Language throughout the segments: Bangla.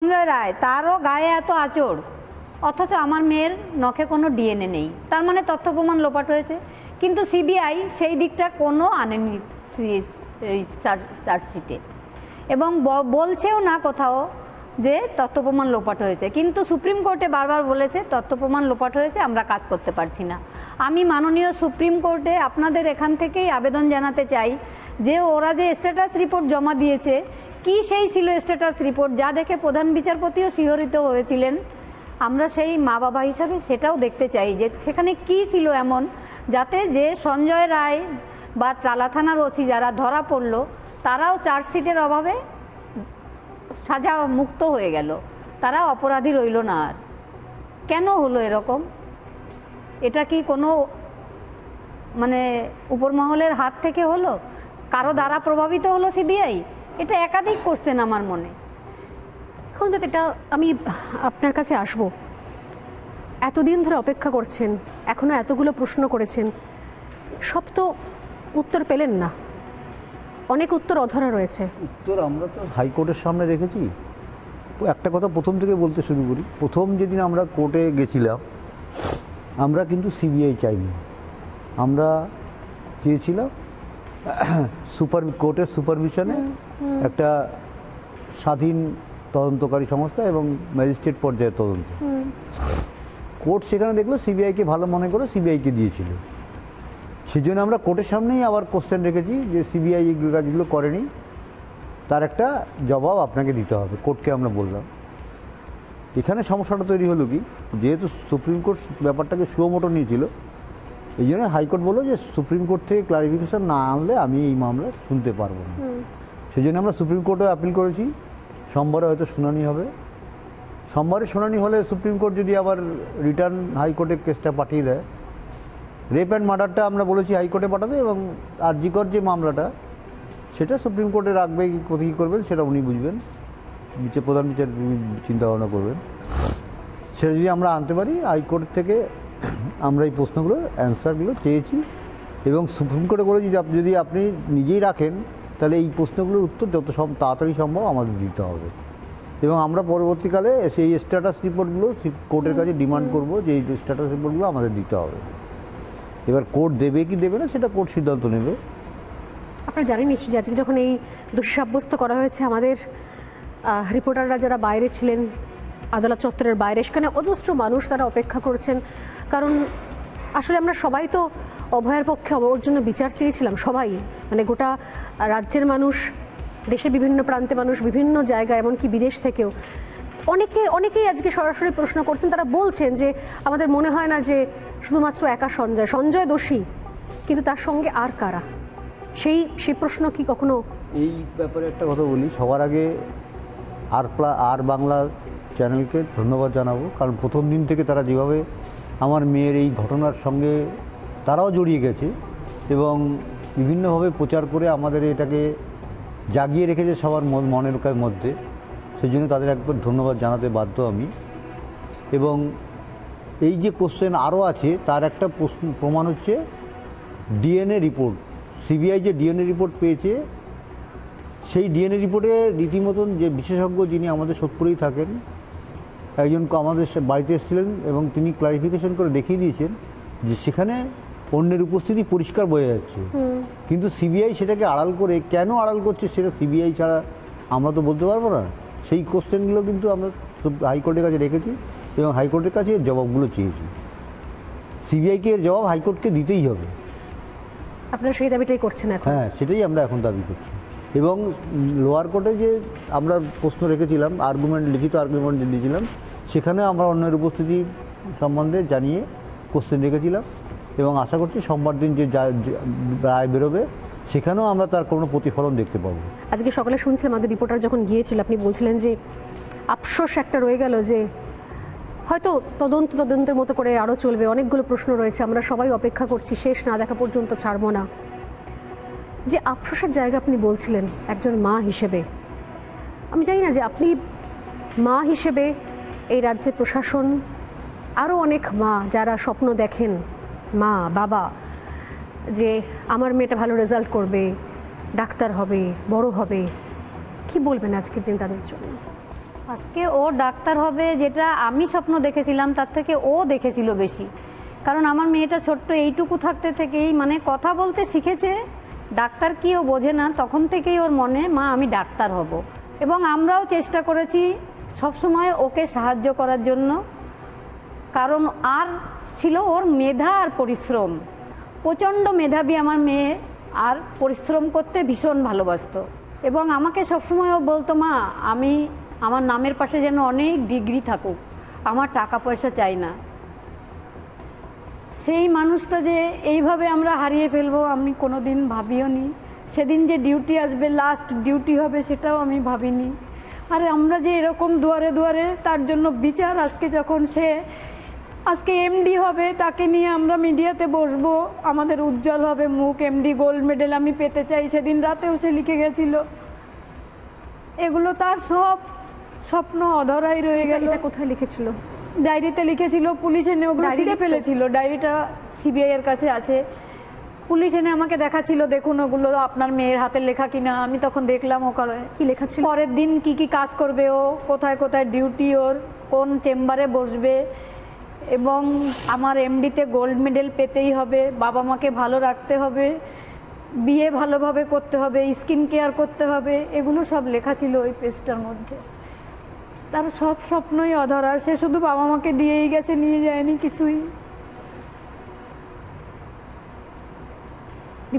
সঞ্জয় রায় তারও গায়ে এত আঁচড়, অথচ আমার মেয়ের নখে কোনো ডিএনএ নেই, তার মানে তথ্য প্রমাণ লোপাট হয়েছে। কিন্তু সিবিআই সেই দিকটা কোনো আনেনি চার্জশিটে, এবং বলছেও না কোথাও যে তথ্য প্রমাণ লোপাট হয়েছে। কিন্তু সুপ্রিম কোর্টে বারবার বলেছে তথ্য প্রমাণ লোপাট হয়েছে, আমরা কাজ করতে পারছি না। আমি মাননীয় সুপ্রিম কোর্টে আপনাদের এখান থেকেই আবেদন জানাতে চাই যে ওরা যে স্ট্যাটাস রিপোর্ট জমা দিয়েছে, কি সেই ছিল স্ট্যাটাস রিপোর্ট যা দেখে প্রধান বিচারপতিও শিহরিত হয়েছিলেন। আমরা সেই মা বাবা হিসাবে সেটাও দেখতে চাই যে সেখানে কি ছিল এমন যাতে যে সঞ্জয় রায় বা টালা থানার ওসি যারা ধরা পড়ল তারাও চার্জশিটের অভাবে সাজা মুক্ত হয়ে গেল, তারা অপরাধী রইল না। আর কেন হলো এরকম? এটা কি কোনো মানে উপরমহলের হাত থেকে হলো, কারো দ্বারা প্রভাবিত হলো সিবিআই? এটা একাধিক কোশ্চেন আমার মনে। এখন তো এটা আমি আপনার কাছে আসব, এতদিন ধরে অপেক্ষা করছেন, এখনো এতগুলো প্রশ্ন করেছেন, সব তো উত্তর পেলেন না, অনেক উত্তর অধরা রয়েছে। উত্তর আমরা তো হাইকোর্টের সামনে রেখেছি। একটা কথা প্রথম থেকে বলতে শুরু করি, প্রথম যেদিন আমরা কোর্টে গেছিলাম আমরা কিন্তু সিবিআই চাইনি, আমরা চেয়েছিলাম কোর্টের সুপারভিশনে একটা স্বাধীন তদন্তকারী সংস্থা এবং ম্যাজিস্ট্রেট পর্যায়ে তদন্ত। কোর্ট সেখানে দেখলো সিবিআইকে ভালো মনে করে সিবিআইকে দিয়েছিল। সেই জন্য আমরা কোর্টের সামনেই আবার কোশ্চেন রেখেছি যে সিবিআই এই কাজগুলো করেনি, তার একটা জবাব আপনাকে দিতে হবে, কোর্টকে আমরা বললাম। এখানে সমস্যাটা তৈরি হলো কি, যেহেতু সুপ্রিম কোর্ট ব্যাপারটাকে সুমোটো নিয়েছিল, এই জন্য হাইকোর্ট বললো যে সুপ্রিম কোর্ট থেকে ক্লারিফিকেশন না আনলে আমি এই মামলা শুনতে পারবো না। সেই জন্য আমরা সুপ্রিম কোর্টে আপিল করেছি, সোমবারে হয়তো শুনানি হবে। সোমবারে শুনানি হলে সুপ্রিম কোর্ট যদি আবার রিটার্ন হাইকোর্টে কেসটা পাঠিয়ে দেয়, রেপ অ্যান্ড মার্ডারটা আমরা বলেছি হাইকোর্টে পাঠাবে, এবং আরজিকর যে মামলাটা সেটা সুপ্রিম কোর্টে রাখবে কী করবেন সেটা উনি বুঝবেন, প্রধান বিচার চিন্তাভাবনা করবেন। সেটা যদি আমরা আনতে পারি, হাইকোর্ট থেকে আমরা এই প্রশ্নগুলো অ্যান্সারগুলো চেয়েছি, এবং সুপ্রিম কোর্টে বলেছি যদি আপনি নিজেই রাখেন তাহলে এই প্রশ্নগুলোর উত্তর যত তাড়াতাড়ি সম্ভব আমাদের দিতে হবে, এবং আমরা পরবর্তীকালে সেই স্ট্যাটাস রিপোর্টগুলো কোর্টের কাছে ডিমান্ড করব যে এই স্ট্যাটাস রিপোর্টগুলো আমাদের দিতে হবে। এবার কোর্ট দেবে কি দেবে না সেটা কোর্ট সিদ্ধান্ত নেবে। আপনারা জানেন নিশ্চয়ই আজকে যখন এই দোষী সাব্যস্ত করা হয়েছে, আমাদের রিপোর্টাররা যারা বাইরে ছিলেন, আদালত চত্বরের বাইরে, সেখানে অজস্র মানুষ তারা অপেক্ষা করছেন। কারণ আসলে আমরা সবাই তো অভয়ের পক্ষে, ওর জন্য বিচার চেয়েছিলাম সবাই, মানে গোটা রাজ্যের মানুষ, দেশের বিভিন্ন প্রান্তে মানুষ, বিভিন্ন জায়গায়, এমনকি বিদেশ থেকেও অনেকেই আজকে সরাসরি প্রশ্ন করছেন। তারা বলছেন যে আমাদের মনে হয় না যে শুধুমাত্র একা সঞ্জয় দোষী, কিন্তু তার সঙ্গে আর কারা, সেই প্রশ্ন কি কখনো? এই ব্যাপারে একটা কথা বলি, সবার আগে আর বাংলা চ্যানেলকে ধন্যবাদ জানাবো, কারণ প্রথম দিন থেকে তারা যেভাবে আমার মেয়ের এই ঘটনার সঙ্গে তারাও জড়িয়ে গেছে এবং বিভিন্নভাবে প্রচার করে আমাদের এটাকে জাগিয়ে রেখেছে সবার মনের মধ্যে, সেই জন্য তাদের একবার ধন্যবাদ জানাতে বাধ্য আমি। এবং এই যে কোশ্চেন আরও আছে তার একটা প্রমাণ হচ্ছে ডিএনএ রিপোর্ট। সিবিআই যে ডিএনএ রিপোর্ট পেয়েছে, সেই ডিএনএ রিপোর্টে রীতিমতন যে বিশেষজ্ঞ যিনি আমাদের সোদপুরেই থাকেন, একজন আমাদের বাড়িতে এসেছিলেন এবং তিনি ক্লারিফিকেশন করে দেখিয়ে দিয়েছেন যে সেখানে অন্যের উপস্থিতি পরিষ্কার বোঝা যাচ্ছে। কিন্তু সিবিআই সেটাকে আড়াল করে, কেন আড়াল করছে সেটা সিবিআই ছাড়া আমরা তো বলতে পারবো না। সেই কোশ্চেনগুলো কিন্তু আমরা হাইকোর্টের কাছে রেখেছি এবং হাইকোর্টের কাছে এর জবাবগুলো চেয়েছি। সিবিআইকে এর জবাব হাইকোর্টকে দিতেই হবে। আপনারা সেই দাবিটাই করছেন এখন? হ্যাঁ, সেটাই আমরা এখন দাবি করছি। এবং লোয়ার কোর্টে যে আমরা প্রশ্ন রেখেছিলাম, লিখিত আর্গুমেন্ট দিয়েছিলাম, সেখানে আমরা অন্যের উপস্থিতি সম্বন্ধে জানিয়ে কোশ্চেন রেখেছিলাম এবং আশা করছি সোমবার দিন যে রায় বেরোবে সেখানেও আমরা তার কোনো প্রতিফলন দেখতে পাবো। আজকে সকালে শুনছিলাম আমাদের রিপোর্টার যখন গিয়েছিল, আপনি বলছিলেন যে আফসোস একটা রয়ে গেল যে হয়তো তদন্তের মতো করে আরও চলবে, অনেকগুলো প্রশ্ন রয়েছে, আমরা সবাই অপেক্ষা করছি, শেষ না দেখা পর্যন্ত ছাড়বো না। যে আফসোসের জায়গা আপনি বলছিলেন একজন মা হিসেবে, আমি জানি না যে আপনি মা হিসেবে এই রাজ্যের প্রশাসন, আরও অনেক মা যারা স্বপ্ন দেখেন, মা বাবা, যে আমার মেয়েটা ভালো রেজাল্ট করবে, ডাক্তার হবে, বড় হবে, কি বলবেন আজকের দিন তাদের জন্য? আজকে ও ডাক্তার হবে যেটা আমি স্বপ্ন দেখেছিলাম তার থেকে ও দেখেছিল বেশি। কারণ আমার মেয়েটা ছোট্ট এইটুকু থাকতে থেকেই মানে কথা বলতে শিখেছে, ডাক্তার কি ও বোঝে না, তখন থেকেই ওর মনে মা আমি ডাক্তার হব। এবং আমরাও চেষ্টা করেছি সবসময় ওকে সাহায্য করার জন্য, কারণ আর ছিল ওর মেধা আর পরিশ্রম। প্রচণ্ড মেধাবী আমার মেয়ে, আর পরিশ্রম করতে ভীষণ ভালোবাসতো। এবং আমাকে সবসময় ও বলতো মা আমি আমার নামের পাশে যেন অনেক ডিগ্রি থাকুক, আমার টাকা পয়সা চাই না। সেই মানুষটা যে এইভাবে আমরা হারিয়ে ফেলবো আমি কোনোদিন ভাবিও নি। সেদিন যে ডিউটি আসবে, লাস্ট ডিউটি হবে, সেটাও আমি ভাবিনি। আর আমরা যে এরকম দুয়ারে দুয়ারে তার জন্য বিচার, আজকে যখন সে আজকে এমডি হবে, তাকে নিয়ে আমরা মিডিয়াতে বসবো, আমাদের উজ্জ্বল হবে মুখ, এমডি গোল্ড মেডেল আমি পেতে চাই, সেদিন রাতেও সে লিখে গেছিল। এগুলো তার সব স্বপ্ন অধরাই রয়ে গেল। এটা কোথায় লিখেছিল? ডায়েরিতে লিখেছিল, পুলিশ এনে ওগুলো ছিঁড়ে ফেলেছিল। ডায়েরিটা সিবিআই এর কাছে আছে, পুলিশ এনে আমাকে দেখাচ্ছিল, দেখুন ওগুলো আপনার মেয়ের হাতের লেখা কিনা। আমি তখন দেখলাম ওখানে কি লেখা ছিল, পরের দিন কি কি কাজ করবে ও, কোথায় কোথায় ডিউটি ওর, কোন চেম্বারে বসবে, এবং আমার এমডিতে গোল্ড মেডেল পেতেই হবে, বাবা মাকে ভালো রাখতে হবে, বিয়ে ভালোভাবে করতে হবে, স্কিন কেয়ার করতে হবে, এগুলো সব লেখা ছিল ওই পেজটার মধ্যে। তার সব স্বপ্নই অধরা, সে শুধু বাবা মাকে দিয়েই গেছে, নিয়ে যায়নি কিছুই।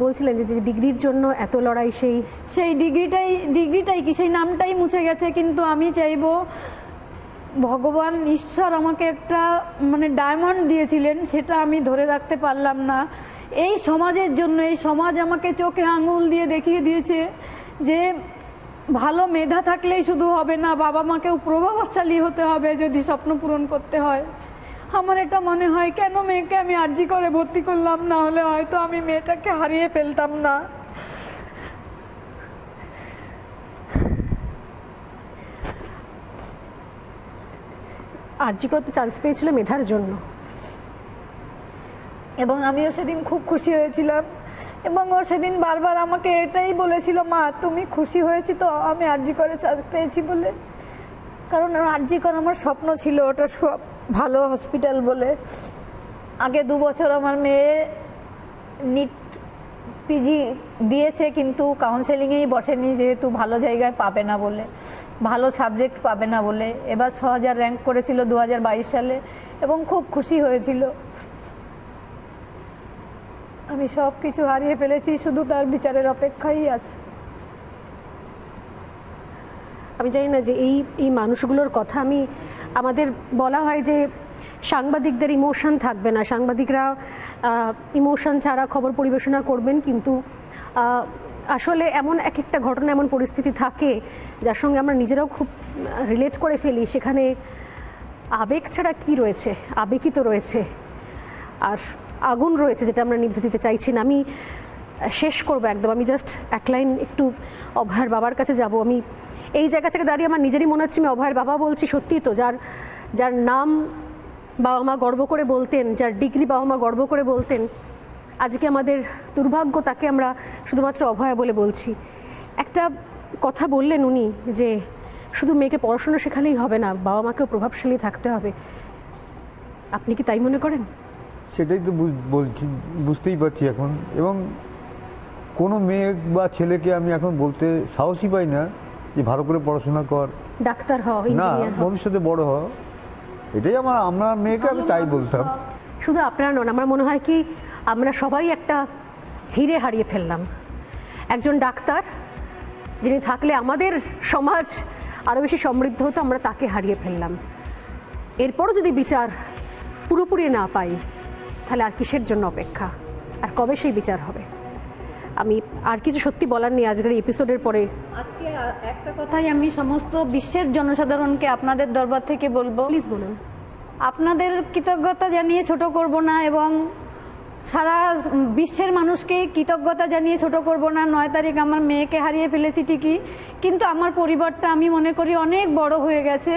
বলছিলেন যে ডিগ্রির জন্য এত লড়াই, সেই ডিগ্রিটাই কি সেই নামটাই মুছে গেছে। কিন্তু আমি চাইবো ভগবান ঈশ্বর আমাকে একটা মানে ডায়মন্ড দিয়েছিলেন, সেটা আমি ধরে রাখতে পারলাম না এই সমাজের জন্য। এই সমাজ আমাকে চোখে আঙুল দিয়ে দেখিয়ে দিয়েছে যে ভালো মেধা থাকলেই শুধু হবে না, বাবা মাকেও প্রভাবশালী হতে হবে যদি স্বপ্ন পূরণ করতে হয়। আমার এটা মনে হয় কেন মেয়েকে আমি আরজি করে ভর্তি করলাম, না হলে হয়তো আমি মেয়েটাকে হারিয়ে ফেলতাম না। আরজি করতে চান্স পেয়েছিল মেধার জন্য, এবং আমিও সেদিন খুব খুশি হয়েছিলাম। এবং ও সেদিন বারবার আমাকে এটাই বলেছিল, মা তুমি খুশি হয়েছি তো আমি আরজি করে চান্স পেয়েছি বলে। কারণ আরজি করা আমার স্বপ্ন ছিল, ওটা সব ভালো হসপিটাল বলে। আগে 2 বছর আমার মেয়ে নিট পিজি দিয়েছে, কিন্তু কাউন্সেলিংয়েই বসেনি, যেহেতু ভালো জায়গায় পাবে না বলে, ভালো সাবজেক্ট পাবে না বলে। এবার 6000 র্যাঙ্ক করেছিল 2022 সালে, এবং খুব খুশি হয়েছিল। আমি সব কিছু হারিয়ে ফেলেছি, শুধু তার বিচারের অপেক্ষাই আছে। আমি জানি না যে এই মানুষগুলোর কথা আমাদের বলা হয় যে সাংবাদিকদের ইমোশন থাকবে না, সাংবাদিকরা ইমোশন ছাড়া খবর পরিবেশনা করবেন, কিন্তু আসলে এমন এক একটা ঘটনা, এমন পরিস্থিতি থাকে যার সঙ্গে আমরা নিজেরাও খুব রিলেট করে ফেলি। সেখানে আবেগ ছাড়া কি রয়েছে? আবেগই তো রয়েছে, আর আগুন রয়েছে যেটা আমরা নিভে দিতে চাইছি না। আমি শেষ করবো একদম, আমি জাস্ট এক লাইন একটু অভয়ের বাবার কাছে যাব। আমি এই জায়গা থেকে দাঁড়িয়ে আমার নিজেরই মনে হচ্ছে আমি অভয়ের বাবা বলছি। সত্যিই তো, যার নাম বাবা মা গর্ব করে বলতেন, যার ডিগ্রি বাবা মা গর্ব করে বলতেন, আজকে আমাদের দুর্ভাগ্য তাকে আমরা শুধুমাত্র অভয়া বলে বলছি। একটা কথা বললেন উনি যে শুধু মেয়েকে পড়াশোনা শেখালেই হবে না, বাবা মাকেও প্রভাবশালী থাকতে হবে। আপনি কি তাই মনে করেন? সেটাই তো বলছি, বুঝতেই পারছি এখন। এবং কোনো মেয়ে বা ছেলেকে আমি এখন বলতে সাহসই পাই না যে ভালো করে পড়াশোনা কর, ডাক্তার হও, না ভবিষ্যতে বড় হও। এটাই আমার মেয়েকে আমি তাই বলতাম। শুধু আপনারা নন, আমার মনে হয় কি আমরা সবাই একটা হিরে হারিয়ে ফেললাম। একজন ডাক্তার যিনি থাকলে আমাদের সমাজ আরও বেশি সমৃদ্ধ হতো, আমরা তাকে হারিয়ে ফেললাম। এরপরও যদি বিচার পুরোপুরি না পাই, তাহলে আর কিসের জন্য অপেক্ষা, আর কবে সেই বিচার হবে? আমি আর কিছু সত্যি বলার নেই আজকের এপিসোডের পরে। আজকে একটা কথাই আমি সমস্ত বিশ্বের জনসাধারণকে আপনাদের দরবার থেকে বলবো, প্লিজ বলুন। আপনাদের কৃতজ্ঞতা জানিয়ে ছোট করব না, এবং সারা বিশ্বের মানুষকে কৃতজ্ঞতা জানিয়ে ছোট করব না। 9 তারিখ আমার মেয়েকে হারিয়ে ফেলেছি ঠিকই, কিন্তু আমার পরিবারটা আমি মনে করি অনেক বড় হয়ে গেছে।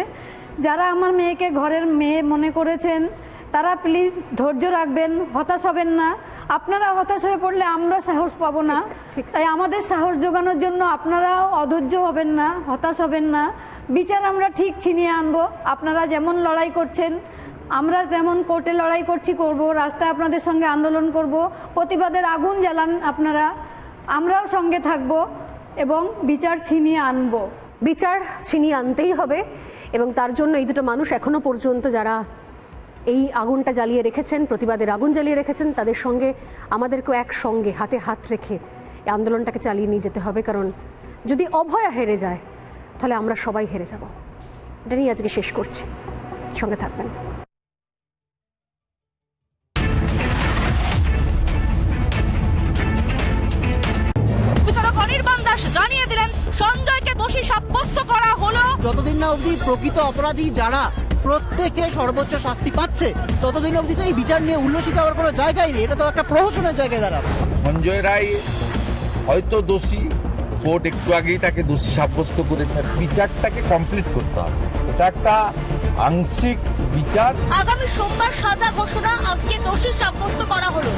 যারা আমার মেয়েকে ঘরের মেয়ে মনে করেছেন, তারা প্লিজ ধৈর্য রাখবেন, হতাশ হবেন না। আপনারা হতাশ হয়ে পড়লে আমরা সাহস পাবো না, তাই আমাদের সাহস জোগানোর জন্য আপনারাও অধৈর্য হবেন না, হতাশ হবেন না। বিচার আমরা ঠিক ছিনিয়ে আনবো। আপনারা যেমন লড়াই করছেন, আমরা যেমন কোর্টে লড়াই করব, রাস্তায় আপনাদের সঙ্গে আন্দোলন করব, প্রতিবাদের আগুন জ্বালান আপনারা, আমরাও সঙ্গে থাকব এবং বিচার ছিনিয়ে আনবো। বিচার ছিনিয়ে আনতেই হবে এবং তার জন্য এই দুটো মানুষ এখনো পর্যন্ত যারা এই আগুনটা জ্বালিয়ে রেখেছেন, প্রতিবাদের আগুন জ্বালিয়ে রেখেছেন, তাদের সঙ্গে আমাদেরকেও একসঙ্গে হাতে হাত রেখে এই আন্দোলনটাকে চালিয়ে নিয়ে যেতে হবে। কারণ যদি অভয়া হেরে যায় তাহলে আমরা সবাই হেরে যাব। এটা নিয়ে আজকে শেষ করছি, সঙ্গে থাকবেন। জানিয়ে দিলেন সঞ্জয়কে দোষী সাব্যস্ত করা হলো। যতদিন না অবধি প্রকৃত অপরাধী যারা প্রত্যেকে সর্বোচ্চ শাস্তি পাচ্ছে, ততদিন অবধি তো এই বিচার নিয়ে উল্লসিত হওয়ার কোনো জায়গাই নেই। এটা তো একটা প্রহসনের জায়গায় দাঁড়াচ্ছে। সঞ্জয় রায় হয়তো দোষী, কোর্ট একটু আগেই তাকে দোষী সাব্যস্ত করেছে, বিচারটাকে কমপ্লিট করতে হবে। এটা একটা আংশিক বিচার। আগামী সোমবার সাজা ঘোষণা, আজকে দোষী সাব্যস্ত করা হলো।